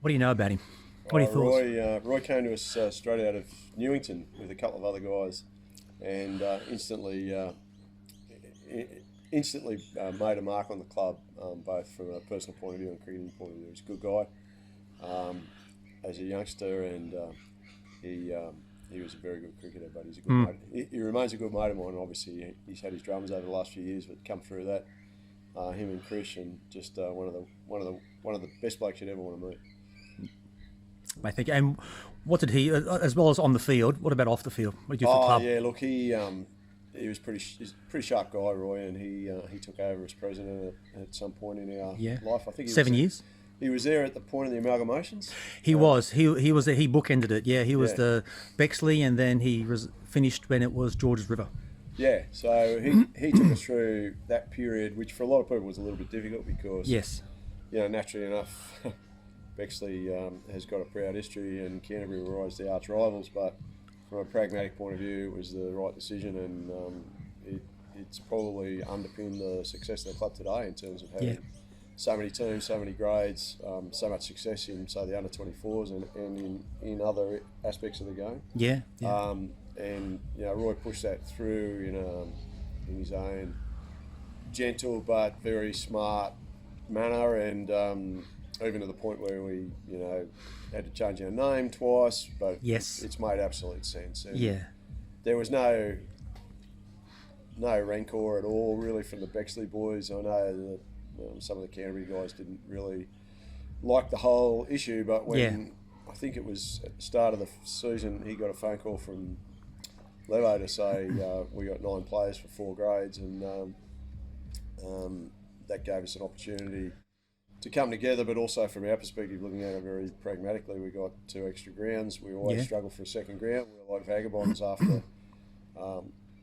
What do you know about him? What are your thoughts? Roy came to us straight out of Newington with a couple of other guys, and instantly made a mark on the club, both from a personal point of view and cricketing point of view. He's a good guy as a youngster, and he was a very good cricketer, but he's a good mate. He remains a good mate of mine. Obviously, he's had his dramas over the last few years, but come through that. Him and Chris, and just one of the best blokes you'd ever want to meet. I think. And what did he, as well as on the field? What about off the field? What did you do for the club? Yeah, look, he's he's a pretty sharp guy, Roy, and he took over as president at some point in our life. I think 7 years. He was there at the point of the amalgamations. He was. He was. He bookended it. Yeah, he was the Bexley, and then he finished when it was George's River. Yeah, so he took us through that period, which for a lot of people was a little bit difficult because, naturally enough, Bexley has got a proud history, and Canterbury were always the arch rivals. But from a pragmatic point of view, it was the right decision, and it's probably underpinned the success of the club today in terms of having so many teams, so many grades, so much success in, say, the under-24s and in other aspects of the game. Yeah. And Roy pushed that through in his own gentle but very smart manner, and even to the point where we had to change our name twice, but it's made absolute sense. And there was no rancor at all really from the Bexley boys. I know that some of the Canterbury guys didn't really like the whole issue, but when I think it was at the start of the season, he got a phone call from Levo to say we got 9 players for 4 grades, and that gave us an opportunity to come together, but also from our perspective, looking at it very pragmatically, we got 2 extra grounds. We always struggled for a second ground. We were like vagabonds after.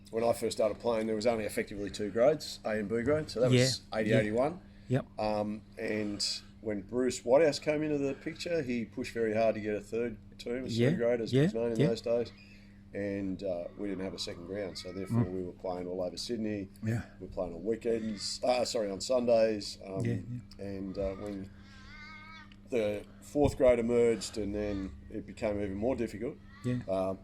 When I first started playing, there was only effectively 2 grades, A and B grade, so that was 80-81. Yep. And when Bruce Whitehouse came into the picture, he pushed very hard to get a third team, a third grade, as it was known in those days. And we didn't have a second ground, so therefore we were playing all over Sydney. Yeah. We were playing on weekends, on Sundays. And when the 4th grade emerged, and then it became even more difficult. Yeah.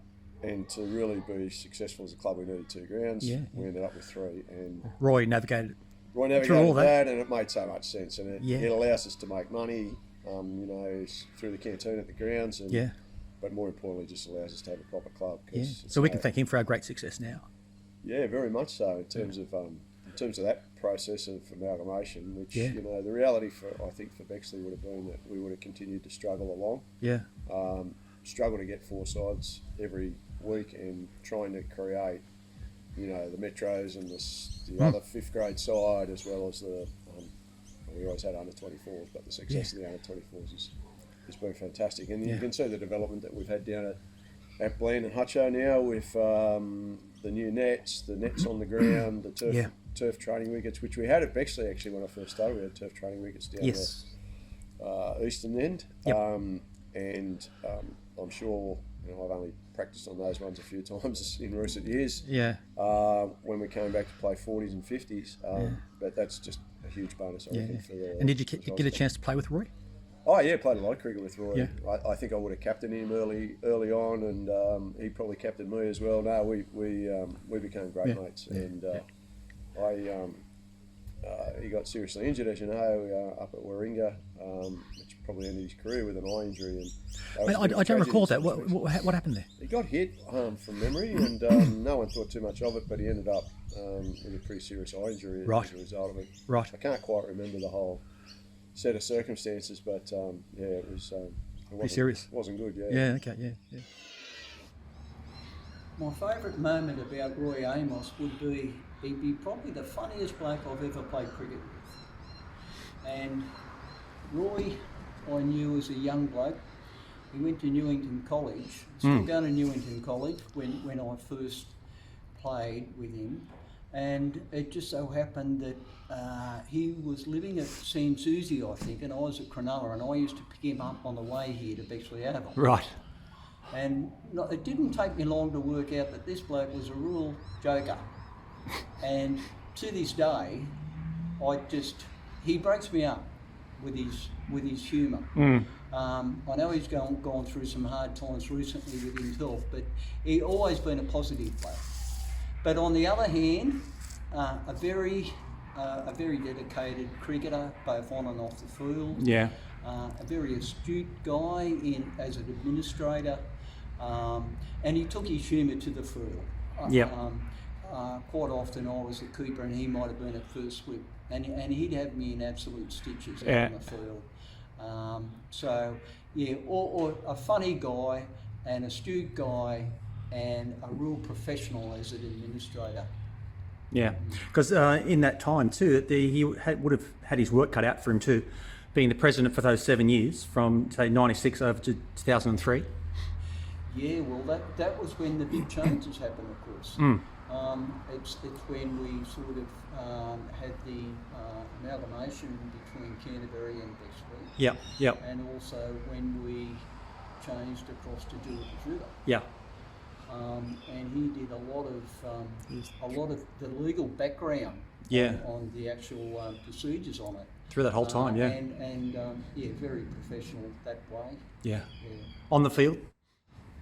And to really be successful as a club, we needed 2 grounds. Yeah. We ended up with 3. And Roy navigated through all that, and it made so much sense. And it allows us to make money, through the canteen at the grounds. And, but more importantly, just allows us to have a proper club. So we can thank him for our great success now. Yeah, very much so. In terms of that process of amalgamation, which the reality I think for Bexley would have been that we would have continued to struggle along. Yeah. Struggle to get 4 sides every week, and trying to create, the Metros and the other 5th grade side, as well as we always had under 24s, but the success of the under 24s has been fantastic. And you can see the development that we've had down at Bland and Hutcho now with the new nets, the nets on the ground, the turf training wickets, which we had at Bexley actually when I first started. We had turf training wickets down the eastern end. Yep. I'm sure I've only practiced on those ones a few times in recent years. Yeah. When we came back to play 40s and 50s, but that's just a huge bonus. I reckon, for the. And did you get a chance to play with Roy? Oh yeah, played a lot of cricket with Roy. Yeah. I think I would have captained him early on, and he probably captained me as well. No, we became great mates, and he got seriously injured, as you know, up at Warringah, which probably ended his career with an eye injury. And I don't recall that. What happened there? He got hit from memory, and no one thought too much of it, but he ended up with a pretty serious eye injury as a result of it. Right. I can't quite remember the whole set of circumstances, but it was pretty serious. It wasn't good. Yeah. Okay. Yeah. My favourite moment about Roy Amos would be he'd be probably the funniest bloke I've ever played cricket with. And Roy, I knew as a young bloke. He went to Newington College, still going to Newington College when I first played with him. And it just so happened that he was living at San Susi, I think, and I was at Cronulla, and I used to pick him up on the way here to Bexley Oval. Right. And it didn't take me long to work out that this bloke was a real joker. And to this day, he breaks me up. with his humour. I know he's gone through some hard times recently with his health, but he's always been a positive player. But on the other hand, a very dedicated cricketer, both on and off the field. Yeah. A very astute guy as an administrator, and he took his humour to the field. Quite often I was a keeper and he might have been at first slip, and he'd have me in absolute stitches out on the field. Or a funny guy, an astute guy, and a real professional as an administrator. Yeah, because in that time too, he would have had his work cut out for him too, being the president for those 7 years, from say 96 over to 2003. Yeah, well, that was when the big changes happened, of course. It's when we sort of had the amalgamation between Canterbury and Bexley. Yep. And also when we changed across to Georges River. Yeah. And he did a lot of the legal background on the actual procedures on it. Through that whole time, yeah. And very professional that way. Yeah. On the field?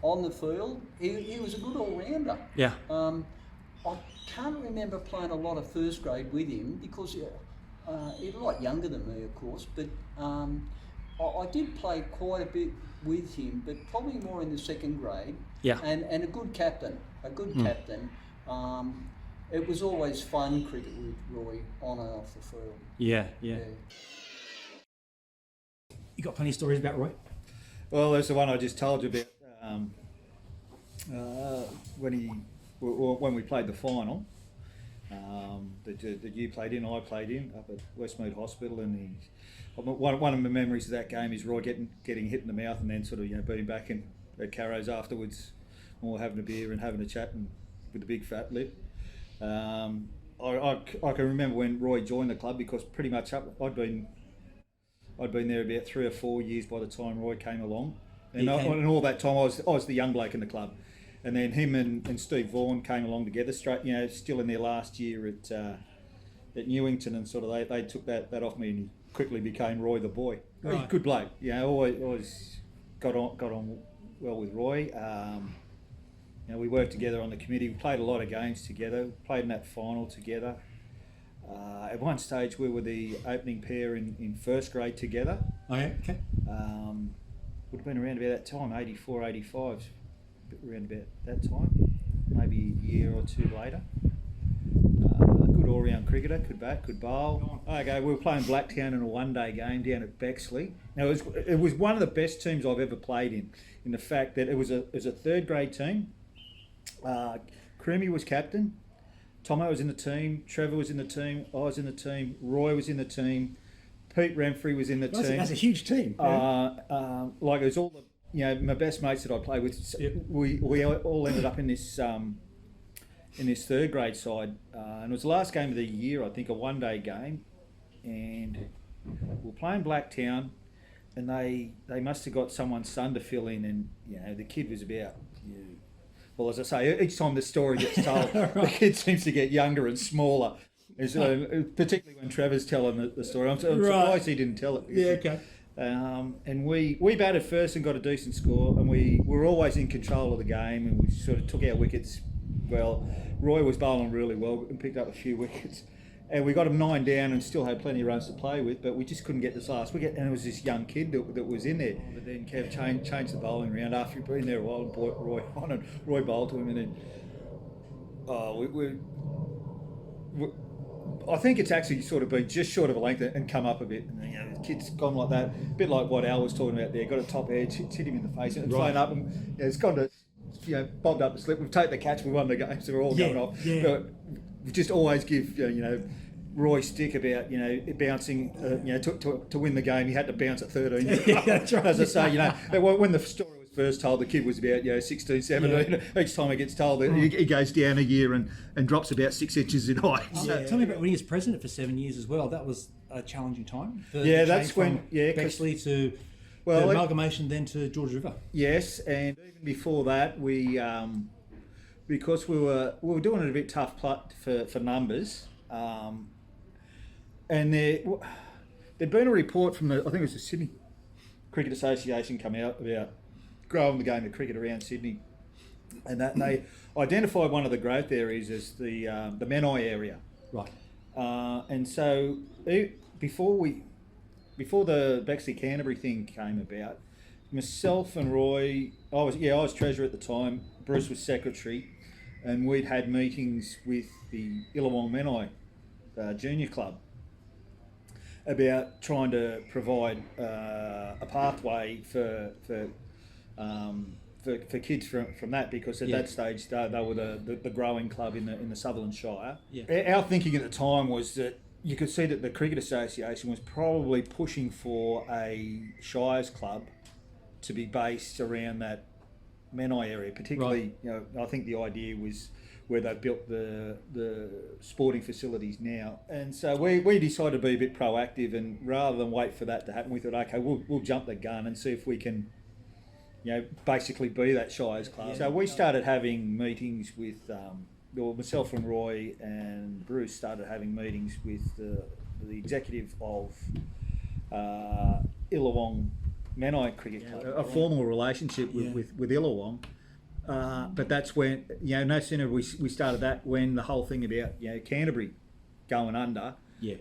On the field, he was a good all-rounder. Yeah. I can't remember playing a lot of first grade with him because he's a lot younger than me, of course, but I did play quite a bit with him, but probably more in the second grade. Yeah. And a good captain. Captain. It was always fun cricket with Roy on and off the field. Yeah. You got plenty of stories about Roy? Well, there's the one I just told you about when we played the final that you played in, I played in up at Westmead Hospital, and one of my memories of that game is Roy getting hit in the mouth and then sort of being back in at Carrows afterwards, or having a beer and having a chat and with a big fat lip. I can remember when Roy joined the club, because pretty much I'd been there about 3 or 4 years by the time Roy came along, and all that time I was the young bloke in the club, and then him and Steve Vaughan came along together straight, still in their last year at Newington, and sort of they took that off me, and he quickly became Roy the boy. Right. Good bloke, always got on well with Roy. We worked together on the committee. We played a lot of games together. Played in that final together. At one stage, we were the opening pair in first grade together. Oh yeah, okay. Would have been around about that time, 84, 85, around about that time, maybe a year or two later. Good all-round cricketer, could bat, could bowl. Okay, we were playing Blacktown in a one-day game down at Bexley. Now it was one of the best teams I've ever played in the fact that it was a third grade team. Creamy was captain, Tomo was in the team, Trevor was in the team, I was in the team, Roy was in the team, Pete Renfrey was in the team. That's a huge team. It was all the my best mates that I played with. Yep. We all ended up in this third grade side, and it was the last game of the year, I think, a one-day game, and we were playing Blacktown, and they must have got someone's son to fill in, and the kid was about. Well, as I say, each time the story gets told, right. The kid seems to get younger and smaller. Particularly when Trevor's telling the story. I'm surprised he didn't tell it. Yeah, okay. And we batted first and got a decent score, and we were always in control of the game, and we sort of took our wickets well. Roy was bowling really well and picked up a few wickets. And we got him 9 down and still had plenty of runs to play with, but we just couldn't get this last wicket. And it was this young kid that was in there. But then Kev changed the bowling round after he'd been there a while and brought Roy on, and Roy bowled to him. And then, I think it's actually sort of been just short of a length and come up a bit. And the kid's gone like that, a bit like what Al was talking about there. Got a top edge, hit him in the face, and flown up, and it's gone to, bobbed up the slip. We've taken the catch, we won the game, so we're all going off. Yeah. But we just always give Roy stick about bouncing to win the game. He had to bounce at 13. Yeah, that's right. As I say, when the story was first told, the kid was about 16, 17. Yeah. Each time he gets told, he goes down a year and drops about 6 inches in height. Yeah. Tell me about when he was president for 7 years as well. That was a challenging time. That's when Bexley to the amalgamation, then to Georges River. Yes, and even before that, we because we were doing it a bit tough for numbers. And there there'd been a report from I think it was the Sydney Cricket Association come out about growing the game of cricket around Sydney, and that they identified one of the growth areas as the Menai area. Right. And so before the Bexley Canterbury thing came about, myself and Roy, I was treasurer at the time. Bruce was secretary, and we'd had meetings with the Illawong Menai Junior Club about trying to provide a pathway for kids from that, because at that stage they were the growing club in the Sutherland Shire. Yeah. Our thinking at the time was that you could see that the Cricket Association was probably pushing for a Shires club to be based around that Menai area, particularly. Right. I think the idea was where they built the sporting facilities now, and so we decided to be a bit proactive, and rather than wait for that to happen, we thought, okay, we'll jump the gun and see if we can, basically be that Shires club. Yeah. So we started having meetings with, myself and Roy and Bruce started having meetings with the executive of Illawong Menai Cricket Club, a formal relationship with Illawong. But that's when, no sooner we started that, when the whole thing about, Canterbury going under,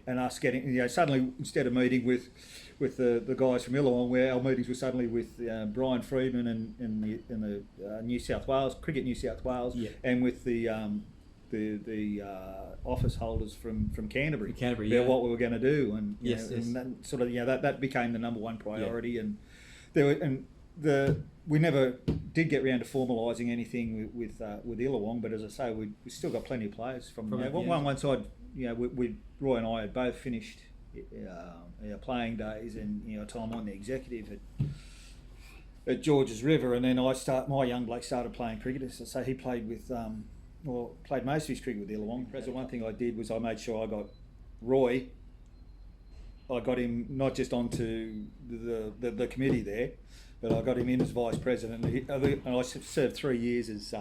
and us getting, suddenly, instead of meeting with the guys from Illawong, where our meetings were suddenly with Brian Freedman and the New South Wales, Cricket New South Wales, and with the office holders from Canterbury, about what we were going to do, and and that sort of that became the number one priority, and we never did get round to formalising anything with Illawong, but as I say, we still got plenty of players from one side. We Roy and I had both finished our playing days and time on the executive at Georges River, and then my young bloke started playing cricket. So he played with played most of his cricket with Illawong. So one thing I did was I made sure I got Roy. I got him not just onto the committee there, but I got him in as vice president. And I served 3 years as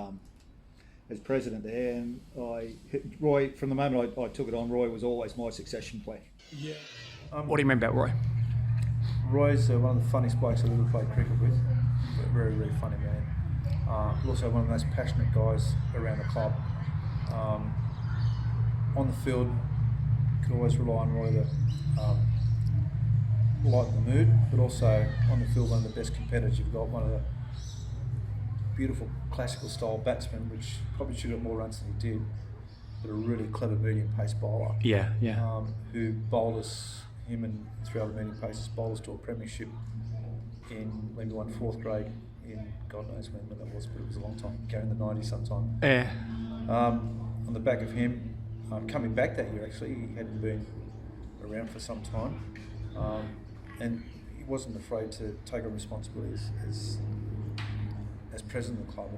president there. And Roy, from the moment I took it on, Roy was always my succession plan. Yeah. What do you remember about Roy? Roy's one of the funniest blokes I've ever played cricket with. A very, very funny man. Also one of the most passionate guys around the club. On the field, could always rely on Roy to lighten the mood, but also on the field, one of the best competitors you've got, one of the beautiful classical style batsmen, which probably should have more runs than he did, but a really clever medium pace bowler. Who bowled us, him and 3 other medium paces, bowled us to a premiership when we won 4th grade in God knows when that was, but it was a long time ago, in the 90s sometime. Yeah. On the back of him, coming back that year actually, he hadn't been around for some time, and he wasn't afraid to take on responsibility as president of the club.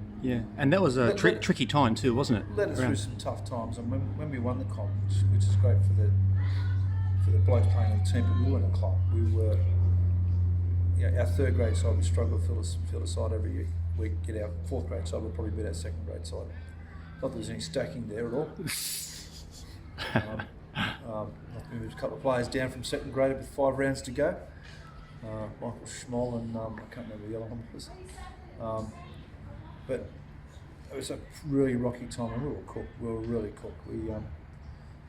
And that was a tricky time too, wasn't it? Led us through some tough times, and when we won the comp, which is great for the blokes playing on the team, but we weren't a club. We were, our 3rd grade side would struggle to fill a side every week. Get our 4th grade side would probably beat our 2nd grade side. Not that there's any stacking there at all. We moved a couple of players down from 2nd grade with 5 rounds to go. Michael Schmoll and I can't remember the other one was. But it was a really rocky time, and we were really cooked. We remember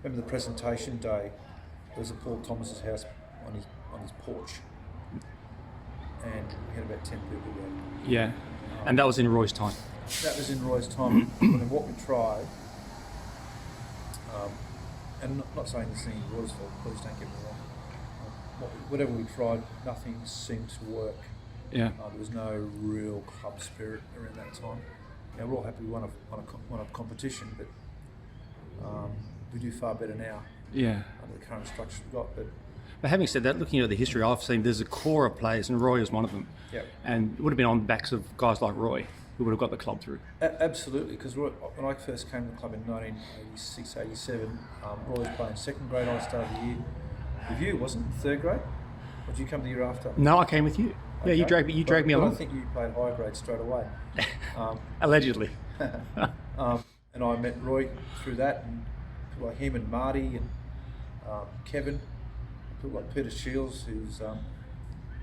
the presentation day. It was at Paul Thomas's house on his porch, and we had about 10 people there. Yeah, and that was in Roy's time. That was in Roy's time. And what we tried, and not saying this thing is Roy's fault, please don't get me wrong. Whatever we tried, nothing seemed to work. Yeah. There was no real club spirit around that time. We're all happy we won a competition, but we do far better now. Yeah. Under the current structure we've got, But having said that, looking at the history, I've seen there's a core of players, and Roy is one of them. Yep. And it would have been on the backs of guys like Roy who would have got the club through. Absolutely, because when I first came to the club in 1986, 87, Roy was playing 2nd grade. I started the year with you, wasn't it? 3rd grade? Or did you come the year after? No, I came with you. Okay. Yeah, you dragged me along. I think you played higher grade straight away. Allegedly. And I met Roy through that, and people like him and Marty and Kevin people like Peter Shields, who's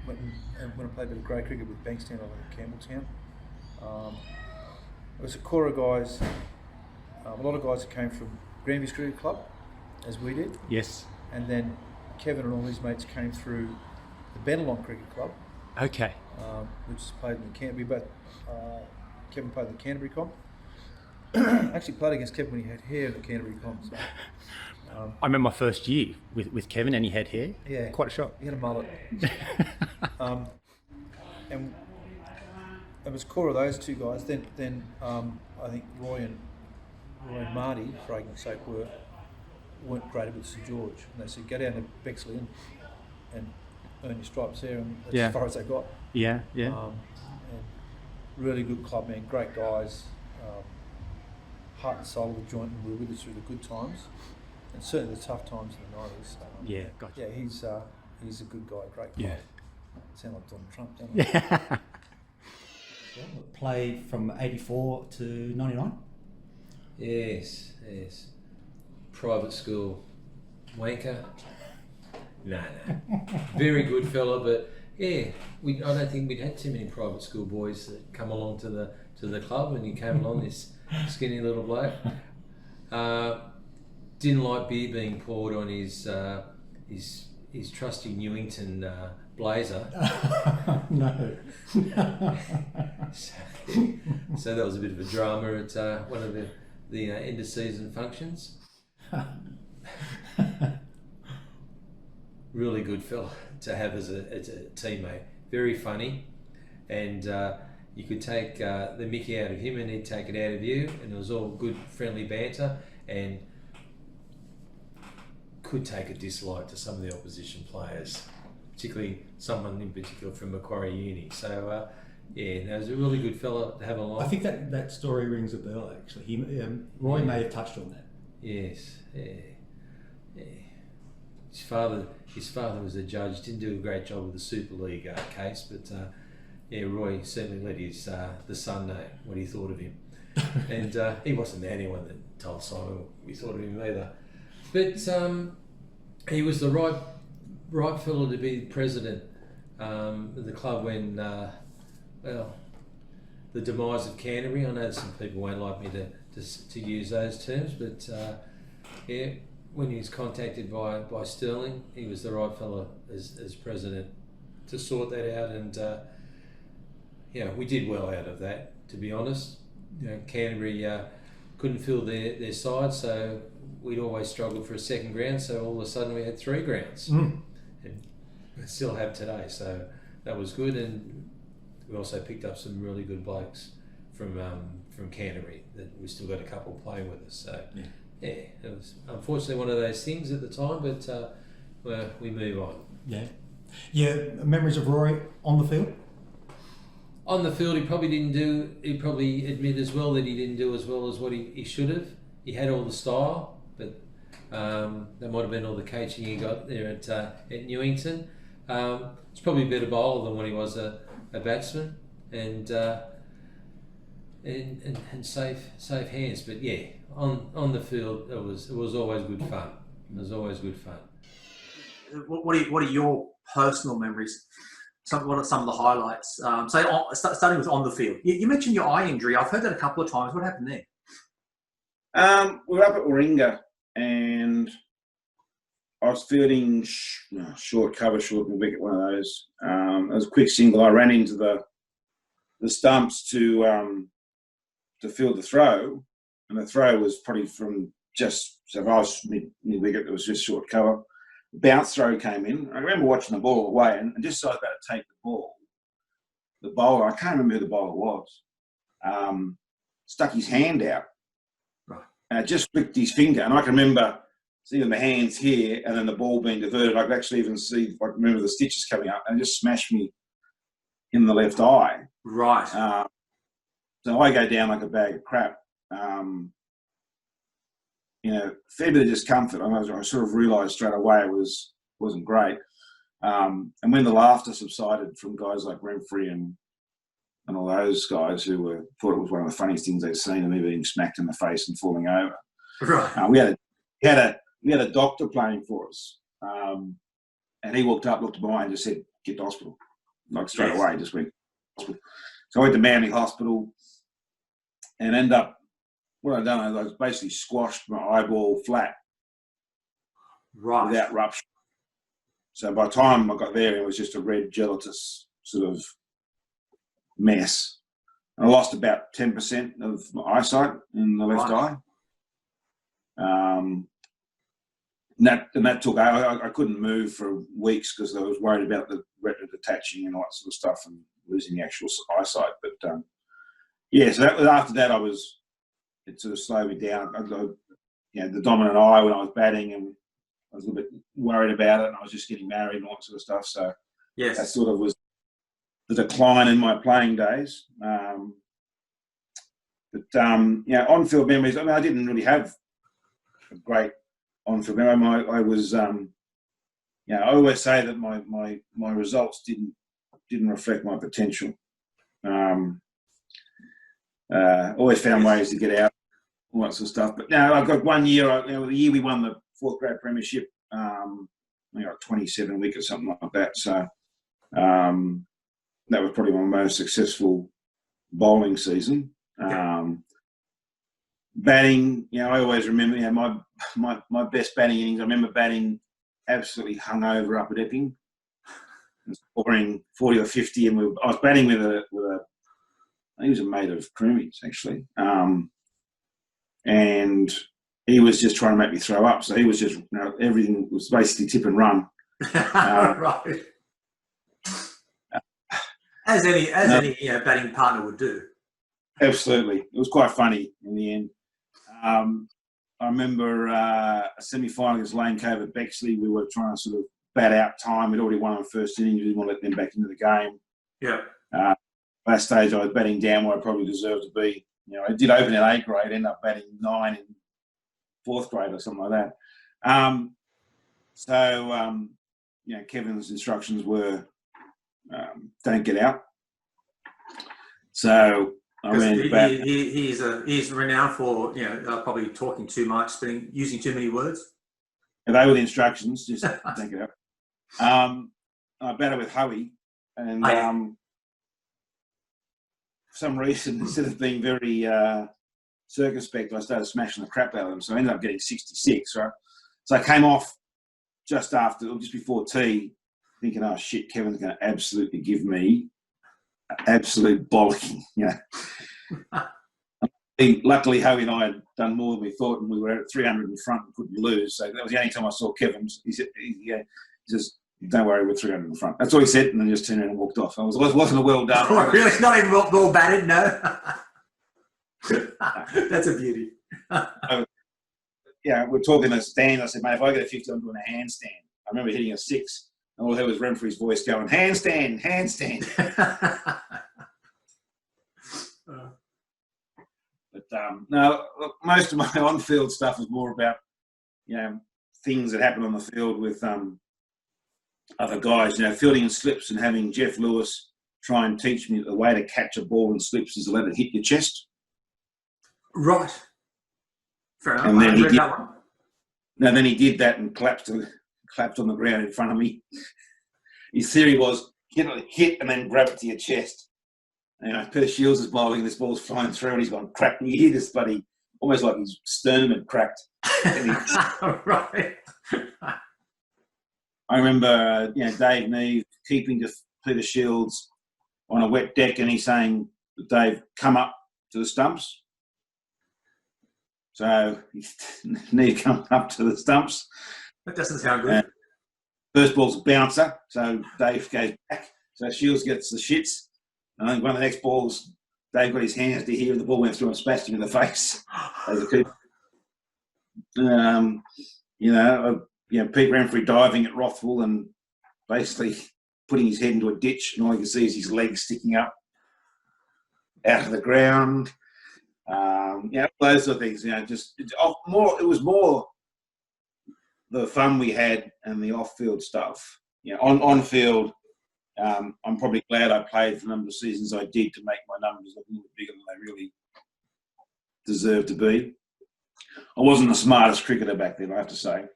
went and played a bit of grade cricket with Bankstown over in Campbelltown. There was a core of guys, a lot of guys that came from Grandview's Cricket Club, as we did. Yes. And then Kevin and all his mates came through the Bennelong Cricket Club. Okay. Which is played in the Canterbury. Kevin played in the Canterbury comp. Actually played against Kevin when he had hair in the Canterbury comp. So, I remember my first year with Kevin, and he had hair. Yeah, quite a shock. He had a mullet. And it was core of those two guys. Then I think Roy and Marty, for argument's sake, weren't great with St George, and they said go down to Bexley and earn your stripes there, and that's as far as they got. Yeah. And really good club, man. Great guys. Heart and soul of the joint, and were with us through the good times, and certainly the tough times in the 90s. Gotcha. Yeah, he's a good guy, great guy. Yeah. Sound like Donald Trump, don't I? Played from 84 to 99? Yes. Private school wanker. No. Very good fella, but yeah, I don't think we'd had too many private school boys that come along to the club, and he came along, this skinny little bloke. Didn't like beer being poured on his trusty Newington blazer. No. So that was a bit of a drama at one of the end of season functions. Really good fella to have as a teammate. Very funny, and you could take the mickey out of him and he'd take it out of you, and it was all good friendly banter, and could take a dislike to some of the opposition players, particularly someone in particular from Macquarie Uni. So that was a really good fella to have along. I think that story rings a bell, actually. Roy may have touched on that. Yes, yeah. His father was a judge. Didn't do a great job with the Super League case, but Roy certainly let his the son know what he thought of him, and he wasn't the only one that told Simon what we thought of him either. But he was the right fellow to be president of the club when the demise of Canterbury. I know some people won't like me to use those terms, but when he was contacted by Sterling, he was the right fellow as president to sort that out, and we did well out of that, to be honest. Canterbury couldn't fill their side, so we'd always struggled for a second ground, so all of a sudden we had 3 grounds, and we still have today, so that was good. And we also picked up some really good blokes from Canterbury that we still got a couple playing with us, so it was unfortunately one of those things at the time, but we move on. Memories of Roy on the field? On the field, he probably admit as well that he didn't do as well as what he should have. He had all the style, but that might have been all the coaching he got there at Newington. He's probably a better bowler than when he was a batsman, and safe hands. But on the field, it was always good fun. It was always good fun. What are your personal memories? What are some of the highlights? Starting with on the field. You mentioned your eye injury. I've heard that a couple of times. What happened there? We were up at Warringah, and I was fielding short cover, short wicket, one of those. It was a quick single. I ran into the stumps to field the throw, and the throw was probably from just, so if I was mid-wicket, it was just short cover. Bounce throw came in. I remember watching the ball away, and just as I was about to take the ball, the bowler, I can't remember who the bowler was, stuck his hand out. Right. And it just flicked his finger. And I can remember seeing the hands here and then the ball being diverted. I could actually even see, I remember the stitches coming up, and it just smashed me in the left eye. Right. So I go down like a bag of crap. Fair bit of discomfort. I sort of realised straight away it wasn't great. And when the laughter subsided from guys like Renfrey and all those guys who thought it was one of the funniest things they'd seen, of me being smacked in the face and falling over. Right. We had a doctor playing for us. and he walked up, looked at mine, and just said, "Get to hospital." Like straight Yes. away, just went to hospital. So I went to Manly Hospital and ended up, what I'd done, I was basically squashed my eyeball flat Right. without rupture. So by the time I got there, it was just a red gelatinous sort of mess. I lost about 10% of my eyesight in the left eye. And that took, I couldn't move for weeks because I was worried about the retina detaching and all that sort of stuff and losing the actual eyesight. But yeah, so that was, after that, it sort of slowed me down. The dominant eye when I was batting, and I was a little bit worried about it, and I was just getting married and all that sort of stuff. So Yes. that sort of was the decline in my playing days. On-field memories, I mean, I didn't really have a great on-field memory. I was, I always say that my results didn't reflect my potential. Always found ways to get out, all that sort of stuff. But now I've got 1 year, the year we won the 4th grade premiership, I got 27 wickets, something like that. So that was probably my most successful bowling season. Batting, I always remember, my best batting innings. I remember batting absolutely hungover up at Epping, scoring 40 or 50, and I was batting with a I think he was a mate of Crewmy's actually, and he was just trying to make me throw up. So he was just, everything was basically tip and run. Right. As any batting partner would do. Absolutely, it was quite funny in the end. I remember a semi-final against Lane Cove at Bexley. We were trying to sort of bat out time. We'd already won on first innings. We didn't want to let them back into the game. Yeah. Last stage, I was batting down where I probably deserved to be. I did open in 8th grade, ended up batting 9 in 4th grade or something like that. Kevin's instructions were don't get out. So I went back. He's renowned for probably talking too much, using too many words. And they were the instructions. Just don't get out. I batted with Howie, and for some reason, instead of being very circumspect, I started smashing the crap out of them. So I ended up getting 66. Right. So I came off just before tea, thinking, "Oh shit, Kevin's going to absolutely give me absolute bollocking." Luckily, Howie and I had done more than we thought, and we were at 300 in front and couldn't lose. So that was the only time I saw Kevin. He says, "Don't worry, we're 300 in front." That's all he said, and then just turned around and walked off. It wasn't a well done. Oh, really? Not even well batted, no. That's a beauty. We're talking in the stand. I said, "Mate, if I get a 50, I'm doing a handstand." I remember hitting a 6, and all I heard was Renfrey's voice going, "Handstand, handstand." But no, look, most of my on-field stuff is more about things that happen on the field with other guys. Fielding in slips and having Jeff Lewis try and teach me the way to catch a ball in slips is to let it hit your chest. Right. Fair enough. And then he did that one. No, then he did that and collapsed on the ground in front of me. His theory was hit and then grab it to your chest. Peter Shields is bowling, this ball's flying through, and he's gone crack. And you hear this buddy almost like his sternum had cracked. Right. I remember, Dave Neve keeping to Peter Shields on a wet deck, and he's saying, "Dave, come up to the stumps." So Neve comes up to the stumps. That doesn't sound good. First ball's a bouncer, so Dave goes back. So Shields gets the shits. And I think one of the next balls, Dave got his hands to here, and the ball went through and smashed him in the face. Pete Renfrey diving at Rothwell and basically putting his head into a ditch, and all you can see is his legs sticking up out of the ground. Those sort of things. It was more the fun we had and the off-field stuff. On-field. I'm probably glad I played for the number of seasons I did to make my numbers look a little bigger than they really deserve to be. I wasn't the smartest cricketer back then, I have to say.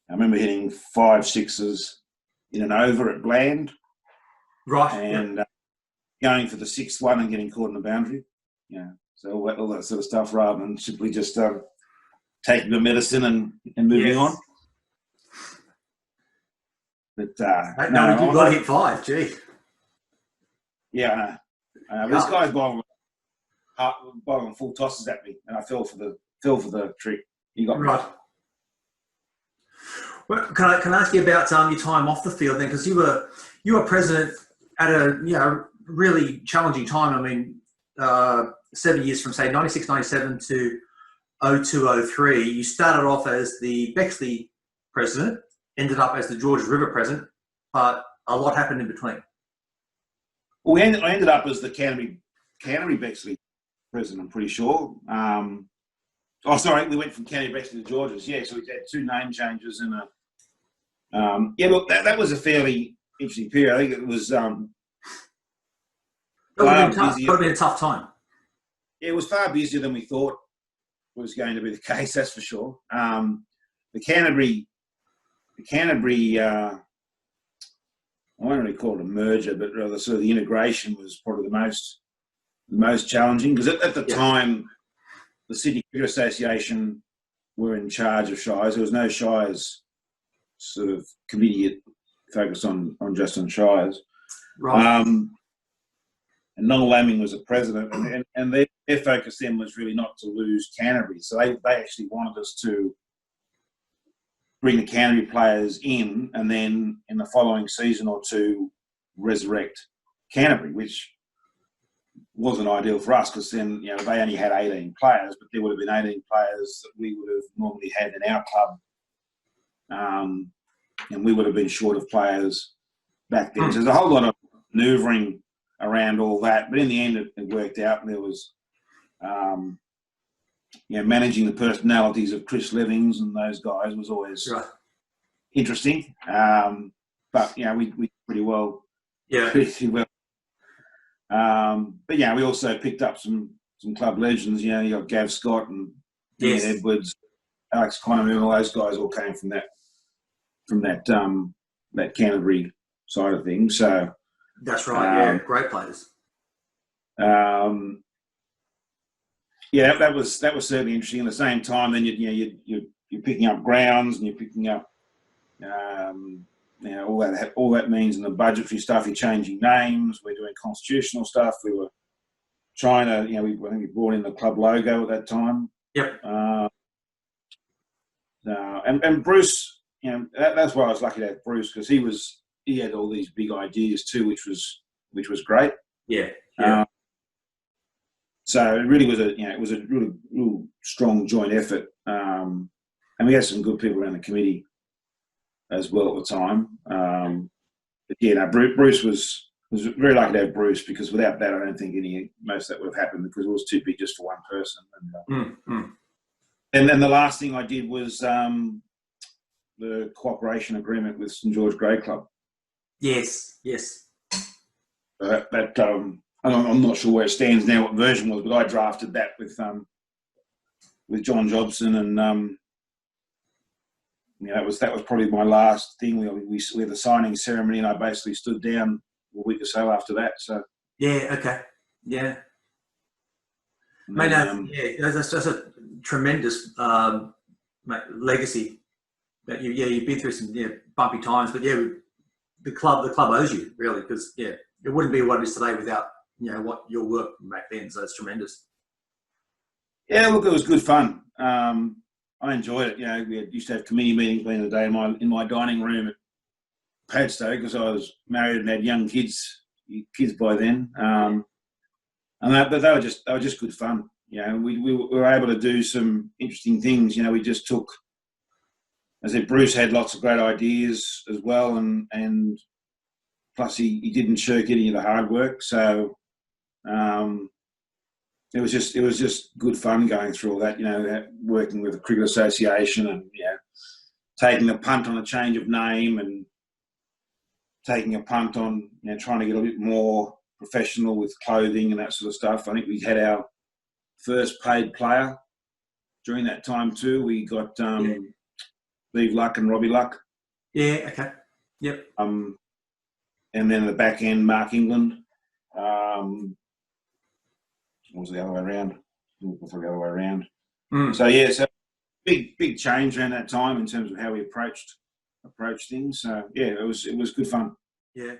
I remember hitting 5 sixes in an over at Bland, Right. and going for the 6th one and getting caught in the boundary. So all that sort of stuff, rather than simply just taking the medicine and moving on. But No, you got to hit 5. Gee. Yeah, I know. This guy's bowling full tosses at me, and I fell for the trick. He got me. Right. Well, can I ask you about your time off the field then? Because you were president at a really challenging time. I mean, 7 years from say 96, 97 to 02, 03. You started off as the Bexley president, ended up as the Georges River president, but a lot happened in between. Well, I ended up as the Canterbury Bexley president, I'm pretty sure. We went from Canterbury Bexley to Georges. Yeah, so we had 2 name changes and look, that was a fairly interesting period. I think it was That would have been a tough time. It was far busier than we thought was going to be the case, that's for sure. The Canterbury, I won't really call it a merger, but rather sort of the integration was probably the most challenging, because at the time, the Sydney Cricket Association were in charge of Shires. There was no Shires sort of committee focused on Shires. Right. And Noel Laming was the president, and their focus then was really not to lose Canterbury. So they actually wanted us to bring the Canterbury players in, and then in the following season or two resurrect Canterbury, which wasn't ideal for us, because then they only had 18 players, but there would have been 18 players that we would have normally had in our club, and we would have been short of players back then. So there's a whole lot of manoeuvring around all that, but in the end it worked out, and there was managing the personalities of Chris Levings and those guys was always interesting, but we did pretty well. But we also picked up some club legends. You got Gav Scott and Ian Edwards, Alex Connery, and all those guys all came from that Canterbury side of things. So that's right. Great players. That was certainly interesting. At the same time, then you're picking up grounds, and you're picking up all that means in the budgetary stuff. You're changing names. We're doing constitutional stuff. We were trying to, I think we brought in the club logo at that time. Yep. And Bruce, that's why I was lucky to have Bruce, because he had all these big ideas too, which was great. Yeah. So it really was a real strong joint effort, and we had some good people around the committee as well at the time. Bruce was very lucky to have Bruce, because without that, I don't think most of that would have happened, because it was too big just for one person. And then the last thing I did was the cooperation agreement with St George Grey Club. Yes. I'm not sure where it stands now, what version was, but I drafted that with John Jobson, and that was probably my last thing. We had the signing ceremony, and I basically stood down a week or so after that. So that's a tremendous legacy. That you've been through some bumpy times, but the club owes you, really, because it wouldn't be what it is today without what your work back then. So it's tremendous. Yeah, look, it was good fun. I enjoyed it. We used to have committee meetings during the day in my dining room at Padstow, because I was married and had young kids by then. But they were just good fun. We were able to do some interesting things. We just took, as I said, Bruce had lots of great ideas as well, and plus he didn't shirk any of the hard work. So it was just good fun going through all that. Working with the Cricket Association, and taking a punt on a change of name, and taking a punt on trying to get a bit more professional with clothing and that sort of stuff. I think we had our first paid player during that time too. We got Steve Luck and Robbie Luck. Yeah. Okay. Yep. And then at the back end, Mark England. What was the other way around? Before the other way around. So yeah, so big change around that time in terms of how we approached things. So yeah, it was good fun. Yeah.